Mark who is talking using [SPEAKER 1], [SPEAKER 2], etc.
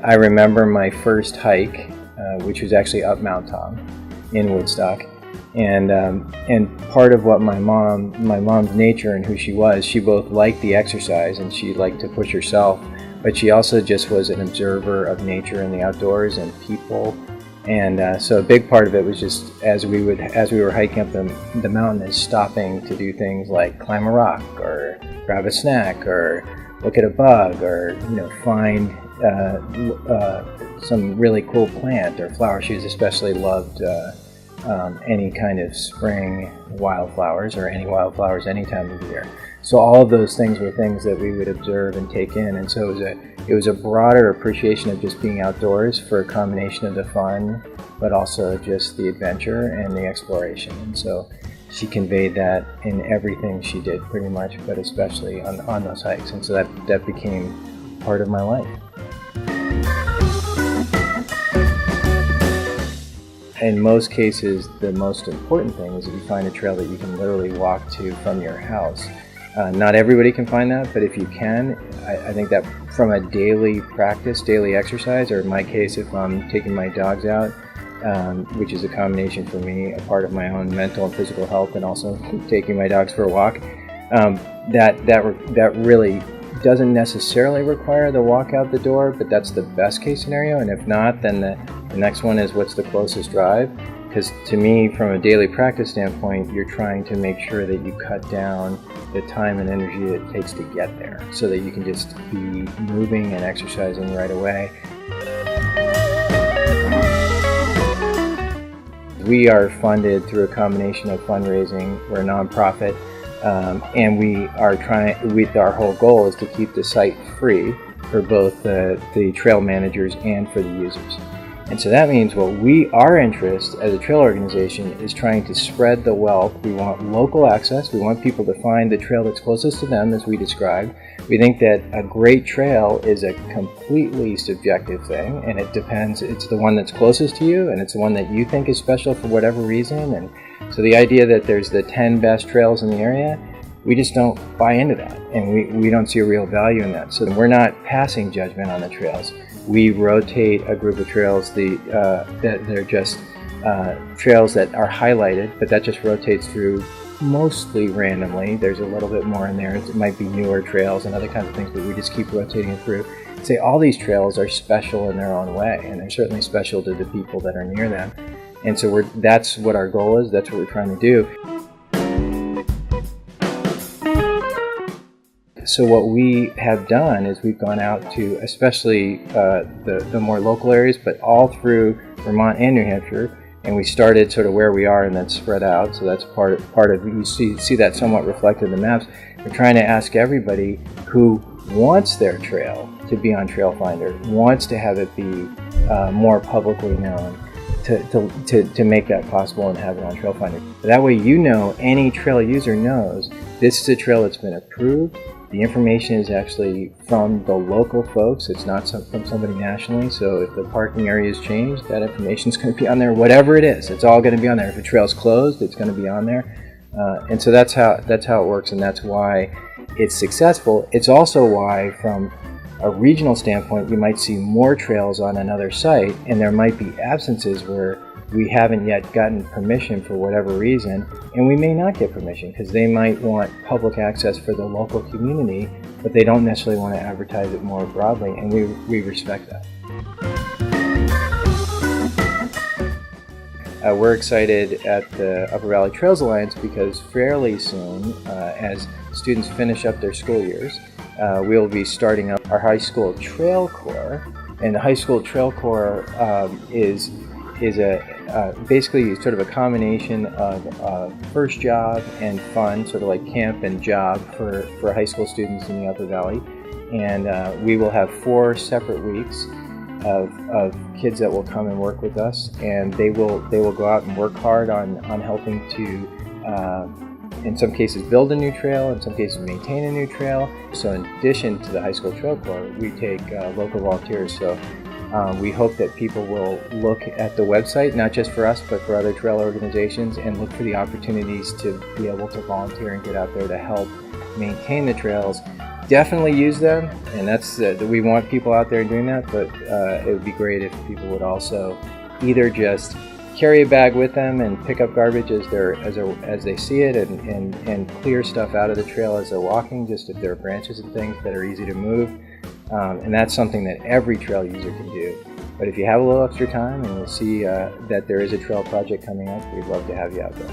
[SPEAKER 1] I remember my first hike, which was actually up Mount Tom in Woodstock. And part of what my mom's nature and who she was, she both liked the exercise and she liked to push herself, but she also just was an observer of nature and the outdoors and people. And so a big part of it was just as we were hiking up the mountain, is stopping to do things like climb a rock or grab a snack or look at a bug or find some really cool plant or flower. She especially loved any kind of spring wildflowers or any wildflowers any time of the year. So all of those things were things that we would observe and take in, and so it was a broader appreciation of just being outdoors for a combination of the fun, but also just the adventure and the exploration. And so she conveyed that in everything she did pretty much, but especially on those hikes. And so that became part of my life. In most cases, the most important thing is if you find a trail that you can literally walk to from your house. Not everybody can find that, but if you can, I think that from a daily practice, daily exercise, or in my case, if I'm taking my dogs out, which is a combination for me, a part of my own mental and physical health, and also taking my dogs for a walk, that really doesn't necessarily require the walk out the door, but that's the best case scenario. And if not, then the next one is what's the closest drive. Because to me, from a daily practice standpoint, you're trying to make sure that you cut down the time and energy it takes to get there so that you can just be moving and exercising right away. We are funded through a combination of fundraising. We're a nonprofit, and our whole goal is to keep the site free for both the trail managers and for the users. And so that means our interest as a trail organization is trying to spread the wealth. We want local access. We want people to find the trail that's closest to them, as we described. We think that a great trail is a completely subjective thing, and it depends. It's the one that's closest to you, and it's the one that you think is special for whatever reason. And so the idea that there's the 10 best trails in the area, we just don't buy into that, and we don't see a real value in that. So we're not passing judgment on the trails. We rotate a group of trails that they're just trails that are highlighted, but that just rotates through mostly randomly. There's a little bit more in there. It might be newer trails and other kinds of things, but we just keep rotating it through. Say all these trails are special in their own way, and they're certainly special to the people that are near them. And so that's what our goal is. That's what we're trying to do. So what we have done is we've gone out to especially the more local areas, but all through Vermont and New Hampshire, and we started sort of where we are and then spread out. So that's part of you see that somewhat reflected in the maps. We're trying to ask everybody who wants their trail to be on Trail Finder, wants to have it be more publicly known, to make that possible and have it on Trail Finder. That way, any trail user knows this is a trail that's been approved. The information is actually from the local folks. It's not from somebody nationally. So if the parking area is changed, that information is going to be on there. Whatever it is, it's all going to be on there. If a trail's closed, it's going to be on there. And so that's how it works, and that's why it's successful. It's also why, from a regional standpoint, you might see more trails on another site, and there might be absences where we haven't yet gotten permission for whatever reason, and we may not get permission because they might want public access for the local community, but they don't necessarily want to advertise it more broadly, and we respect that. We're excited at the Upper Valley Trails Alliance because fairly soon, as students finish up their school years, we'll be starting up our high school trail corps, and the high school trail corps is basically sort of a combination of first job and fun, sort of like camp and job for high school students in the Upper Valley. And we will have 4 separate weeks of kids that will come and work with us, and they will go out and work hard on helping to in some cases build a new trail, in some cases maintain a new trail. So in addition to the high school trail corps, we take local volunteers. So we hope that people will look at the website, not just for us, but for other trail organizations, and look for the opportunities to be able to volunteer and get out there to help maintain the trails. definitely use them, and that's we want people out there doing that. But it would be great if people would also either just carry a bag with them and pick up garbage as they see it, and clear stuff out of the trail as they're walking, just if there are branches and things that are easy to move. And that's something that every trail user can do. But if you have a little extra time and you'll see that there is a trail project coming up, we'd love to have you out there.